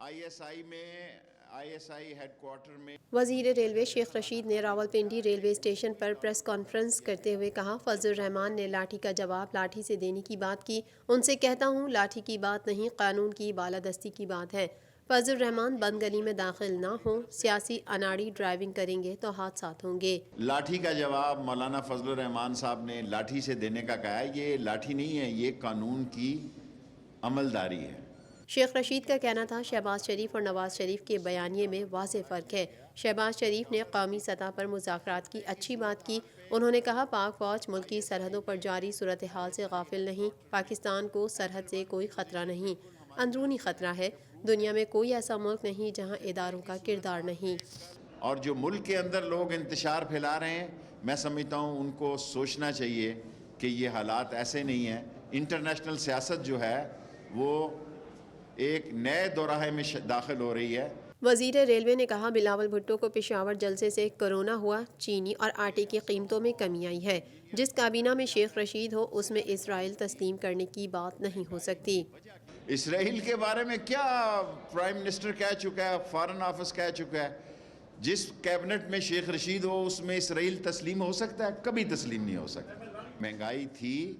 ISI head quarter میں وزیر railway Sheikh Rashid نے راولپنڈی ریلوے اسٹیشن پر پریس کانفرنس کرتے ہوئے کہا، فضل الرحمان نے لاٹھی کا جواب لاٹھی سے دینے کی بات کی۔ ان سے کہتا ہوں لاٹھی کی بات نہیں، قانون کی بالادستی کی بات ہے۔ فضل الرحمان بند گلی میں داخل نہ ہوں، سیاسی اناڑی ڈرائیونگ کریں گے تو حادثات ہوں گے۔ لاٹھی کا جواب مولانا فضل الرحمان صاحب نے لاٹھی سے دینے کا کہا ہے۔ یہ لاٹھی نہیں ہے، یہ قانون کی عملداری ہے۔ شیخ رشید کا کہنا تھا، شہباز شریف اور نواز شریف کے بیانیے میں واضح فرق ہے۔ شہباز شریف نے قومی سطح پر مذاکرات کی اچھی بات کی۔ انہوں نے کہا، پاک فوج ملکی سرحدوں پر جاری صورتحال سے غافل نہیں، پاکستان کو سرحد سے کوئی خطرہ نہیں، اندرونی خطرہ ہے۔ دنیا میں کوئی ایسا ملک نہیں جہاں اداروں کا کردار نہیں۔ اور جو ملک کے اندر لوگ انتشار پھیلا رہے ہیں، میں سمجھتا ہوں ان کو سوچنا چاہیے کہ یہ حالات ایسے نہیں ہیں۔ انٹرنیشنل سیاست جو ہے وہ ایک نئے دوراہے میں داخل ہو رہی ہے۔ وزیر ریلوے نے کہا، بلاول بھٹو کو پشاور جلسے سے کرونا ہوا، چینی اور آٹے کی قیمتوں میں کمی آئی ہے۔ جس کابینہ میں شیخ رشید ہو، اس میں اسرائیل تسلیم کرنے کی بات نہیں ہو سکتی۔ اسرائیل کے بارے میں کیا پرائم منسٹر کہہ چکا ہے، فارن آفس کہہ چکا ہے۔ جس کیبنٹ میں شیخ رشید ہو اس میں اسرائیل تسلیم ہو سکتا ہے؟ کبھی تسلیم نہیں ہو سکتا۔ مہنگائی تھی،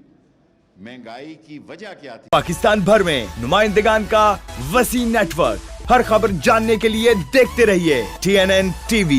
مہنگائی کی وجہ کیا تھی؟ پاکستان بھر میں نمائندگان کا وسیع نیٹ ورک، ہر خبر جاننے کے لیے دیکھتے رہیے TNN TV۔